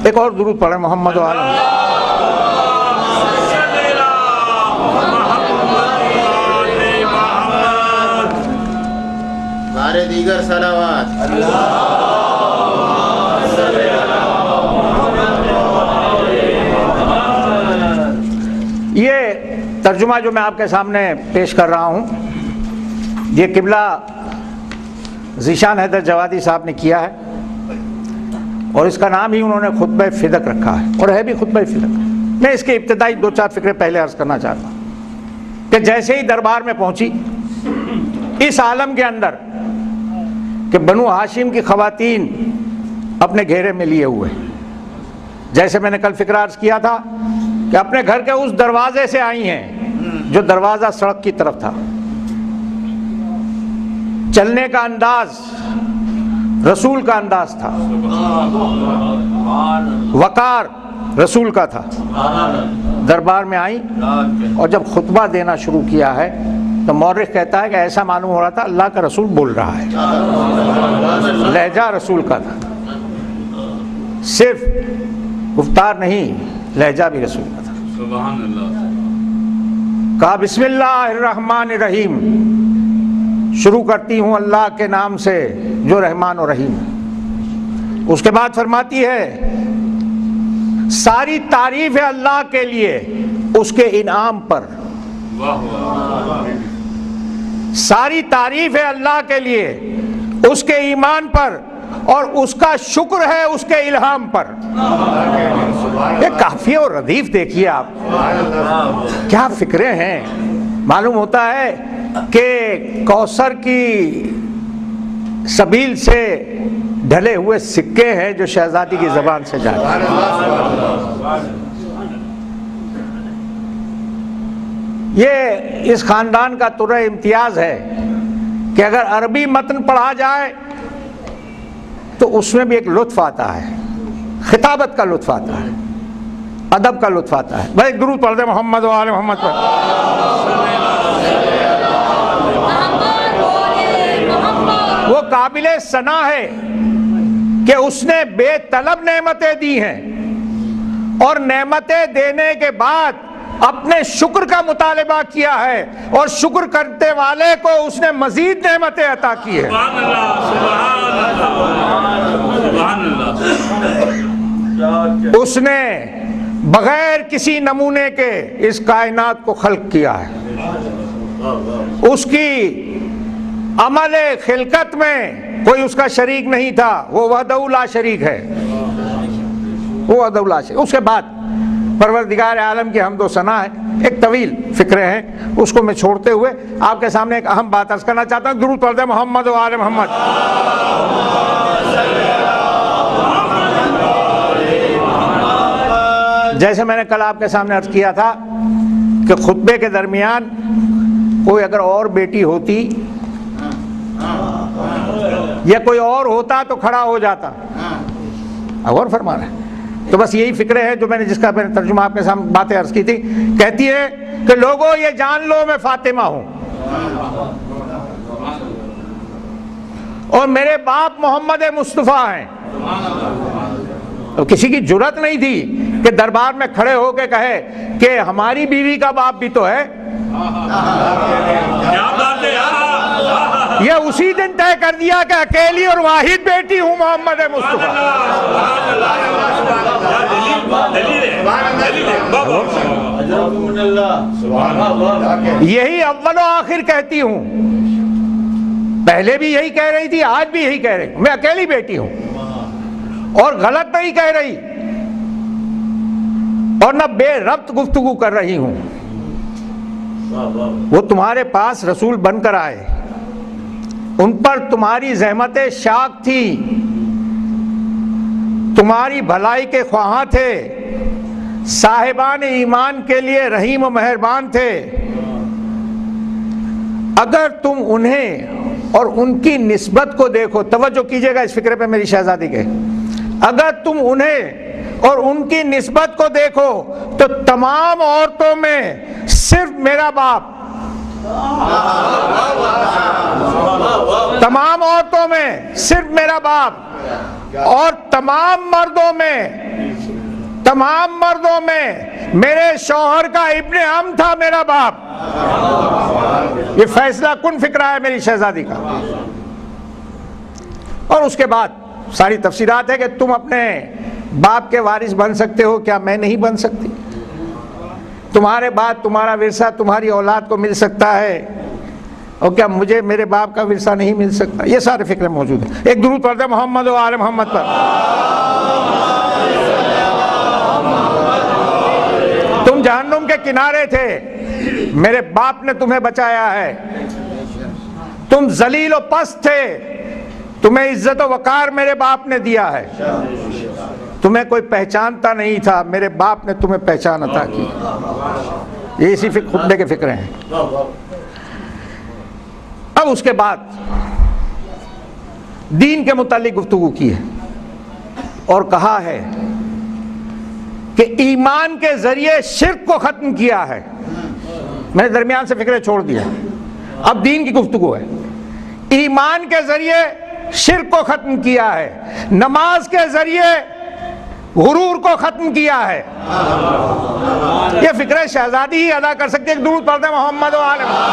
ایک اور درود پڑھیں محمد و آل محمد۔ بارے دیگر صلوات۔ یہ ترجمہ جو میں آپ کے سامنے پیش کر رہا ہوں یہ قبلہ ذیشان حیدر جوادی صاحب نے کیا ہے، اور اس کا نام ہی انہوں نے خطبہ فدق رکھا ہے، اور ہے بھی خطبہ فدق۔ میں اس کے ابتدائی 2-4 فقرے پہلے عرض کرنا چاہتا ہوں کہ جیسے ہی دربار میں پہنچی اس عالم کے اندر کہ بنو ہاشم کی خواتین اپنے گھیرے میں لیے ہوئے، جیسے میں نے کل فقرہ عرض کیا تھا کہ اپنے گھر کے اس دروازے سے آئی ہیں جو دروازہ سڑک کی طرف تھا، چلنے کا انداز رسول کا انداز تھا، وقار رسول کا تھا۔ دربار میں آئی اور جب خطبہ دینا شروع کیا ہے تو مورخ کہتا ہے کہ ایسا معلوم ہو رہا تھا اللہ کا رسول بول رہا ہے، لہجہ رسول کا تھا، صرف گفتار نہیں لہجہ بھی رسول کا تھا۔ سبحان اللہ۔ کہا بسم اللہ الرحمن الرحیم، شروع کرتی ہوں اللہ کے نام سے جو رحمان و رحیم ہے۔ اس کے بعد فرماتی ہے ساری تعریف ہے اللہ کے لیے اس کے انعام پر، ساری تعریف ہے اللہ کے لیے اس کے ایمان پر، اور اس کا شکر ہے اس کے الہام پر۔ یہ قافیہ اور ردیف دیکھیے آپ، کیا فکرے ہیں۔ معلوم ہوتا ہے کہ کوثر کی سبیل سے ڈھلے ہوئے سکے ہیں جو شہزادی کی زبان سے جاتے ہیں۔ یہ اس خاندان کا طرح امتیاز ہے کہ اگر عربی متن پڑھا جائے تو اس میں بھی ایک لطف آتا ہے، خطابت کا لطف آتا ہے، ادب کا لطف آتا ہے۔ بھائی درود پڑھ دیں محمد و آل محمد پر۔ وہ قابل ثنا ہے کہ اس نے بے طلب نعمتیں دی ہیں، اور نعمتیں دینے کے بعد اپنے شکر کا مطالبہ کیا ہے، اور شکر کرتے والے کو اس نے مزید نعمتیں عطا کی ہے۔ سبحان اللہ، سبحان اللہ۔ اس نے بغیر کسی نمونے کے اس کائنات کو خلق کیا ہے۔ اس کی عمل خلقت میں کوئی اس کا شریک نہیں تھا، وہ وحدہ لا شریک ہے، وہ وحدہ لا شریک۔ اس کے بعد پروردگار عالم کی حمد و ثنا ہے، ایک طویل فکرے ہیں، اس کو میں چھوڑتے ہوئے آپ کے سامنے ایک اہم بات عرض کرنا چاہتا ہوں۔ درود پڑھ دیں محمد و آل محمد۔ جیسے میں نے کل آپ کے سامنے عرض کیا تھا کہ خطبے کے درمیان کوئی اگر اور بیٹی ہوتی یا کوئی اور ہوتا تو کھڑا ہو جاتا، غور فرما رہے ہیں۔ تو بس یہی فکرے ہے جو میں نے جس کا میں نے ترجمہ آپ کے سامنے باتیں عرض کی تھی۔ کہتی ہے کہ لوگوں یہ جان لو میں فاطمہ ہوں، اور میرے باپ محمد مصطفیٰ ہیں۔ کسی کی جرات نہیں تھی کہ دربار میں کھڑے ہو کے کہے کہ ہماری بیوی کا باپ بھی تو ہے۔ یہ اسی دن طے کر دیا کہ اکیلی اور واحد بیٹی ہوں محمد مصطفیٰ۔ یہی اول و آخر کہتی ہوں، پہلے بھی یہی کہہ رہی تھی، آج بھی یہی کہہ رہی ہوں، میں اکیلی بیٹی ہوں، اور غلط نہیں کہہ رہی اور نہ بے ربط گفتگو کر رہی ہوں۔ وہ تمہارے پاس رسول بن کر آئے، ان پر تمہاری زحمت شاق تھی، تمہاری بھلائی کے خواہاں تھے، صاحبان ایمان کے لیے رحیم و مہربان تھے۔ اگر تم انہیں اور ان کی نسبت کو دیکھو، توجہ کیجئے گا اس فکرے پہ میری شہزادی کے، اگر تم انہیں اور ان کی نسبت کو دیکھو تو تمام عورتوں میں صرف میرا باپ، تمام عورتوں میں صرف میرا باپ اور تمام مردوں میں میرے شوہر کا ابن عم تھا میرا باپ. یہ فیصلہ کن فکرہ ہے میری شہزادی کا. اور اس کے بعد ساری تفسیرات ہے کہ تم اپنے باپ کے وارث بن سکتے ہو, کیا میں نہیں بن سکتی؟ تمہارے بعد تمہارا ورثہ تمہاری اولاد کو مل سکتا ہے, اور کیا مجھے میرے باپ کا ورثہ نہیں مل سکتا؟ یہ سارے فکریں موجود ہیں. ایک درود پڑھتے ہیں محمد و آل محمد پر. تم جہنم کے کنارے تھے, میرے باپ نے تمہیں بچایا ہے. تم ذلیل و پست تھے, تمہیں عزت و وقار میرے باپ نے دیا ہے. تمہیں کوئی پہچانتا نہیں تھا, میرے باپ نے تمہیں پہچان عطا کی. یہ اسی خطبے کے فکرے ہیں. اب اس کے بعد دین کے متعلق گفتگو کی ہے اور کہا ہے کہ ایمان کے ذریعے شرک کو ختم کیا ہے. میں نے درمیان سے فکریں چھوڑ دیا, اب دین کی گفتگو ہے. ایمان کے ذریعے شرک کو ختم کیا ہے, نماز کے ذریعے غرور کو ختم کیا ہے. یہ فکر شہزادی ہی ادا کر سکتے. ایک درود پڑھتے ہیں محمد و آل محمد.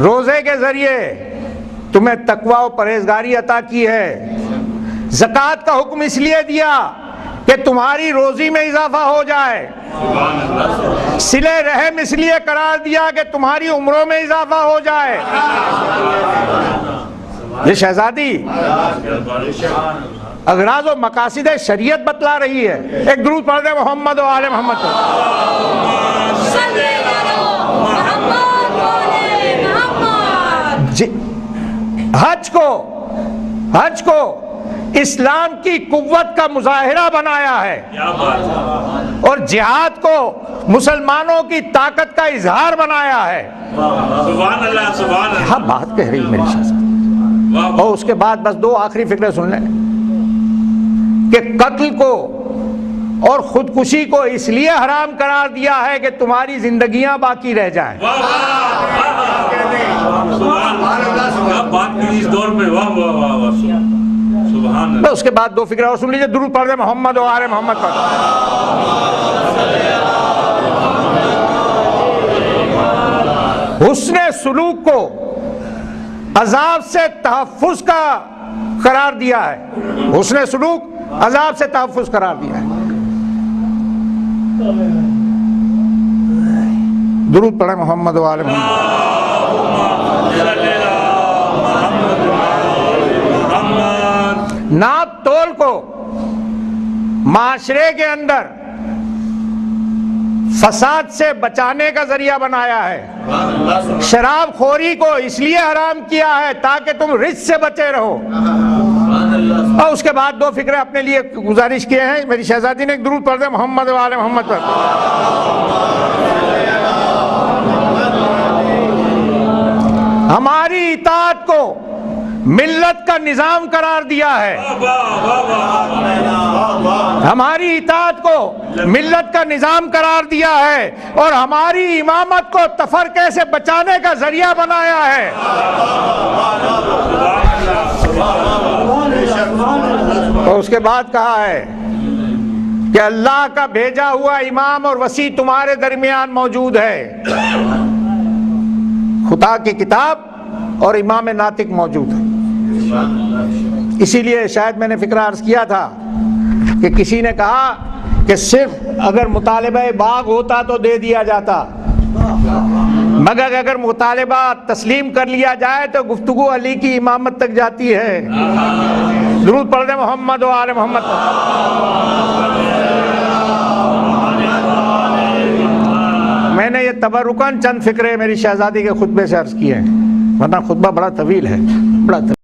روزے کے ذریعے تمہیں تقوی و پرہیزگاری عطا کی ہے. زکوٰۃ کا حکم اس لیے دیا کہ تمہاری روزی میں اضافہ ہو جائے. صلہ رحم اس لیے قرار دیا کہ تمہاری عمروں میں اضافہ ہو جائے. یہ شہزادی اغراض و مقاصد شریعت بتلا رہی ہے. ایک درود پڑھ دیں محمد و آل محمد. حج کو اسلام کی قوت کا مظاہرہ بنایا ہے اور جہاد کو مسلمانوں کی طاقت کا اظہار بنایا ہے. سبحان اللہ سبحان اللہ. ہاں بات کہہ رہی میری شہزادی. اور اس کے بعد بس دو آخری فکریں سن لیں کہ قتل کو اور خودکشی کو اس لیے حرام قرار دیا ہے کہ تمہاری زندگیاں باقی رہ جائیں. اس کے بعد دو فکریں اور سن لیجیے. درود پڑھ دیں محمد و آل محمد پر. حسن سلوک کو عذاب سے تحفظ کا قرار دیا ہے. حسن سلوک عذاب سے تحفظ قرار دیا ہے. درود پڑھیں محمد و آل محمد. ناپ تول کو معاشرے کے اندر فساد سے بچانے کا ذریعہ بنایا ہے. شراب خوری کو اس لیے حرام کیا ہے تاکہ تم رزق سے بچے رہو. اور اس کے بعد دو فکریں اپنے لیے گزارش کیے ہیں میری شہزادی نے. ایک درود پڑھ دیں محمد و آل محمد پر. ہماری اطاعت کو ملت کا نظام قرار دیا ہے. ہماری اطاعت کو ملت کا نظام قرار دیا ہے اور ہماری امامت کو تفرقے سے بچانے کا ذریعہ بنایا ہے. اور اس کے بعد کہا ہے کہ اللہ کا بھیجا ہوا امام اور وسیع تمہارے درمیان موجود ہے. خدا کی کتاب اور امام ناطق موجود ہے. اسی لیے شاید میں نے فکرہ عرض کیا تھا کہ کسی نے کہا کہ صرف اگر مطالبہ باغ ہوتا تو دے دیا جاتا, مگر اگر مطالبہ تسلیم کر لیا جائے تو گفتگو علی کی امامت تک جاتی ہے. درود پڑھ دیں محمد و آل محمد. میں نے یہ تبرکاً چند فکرے میری شہزادی کے خطبے سے عرض کیے ہیں, ورنہ خطبہ بڑا طویل ہے, بڑا طویل.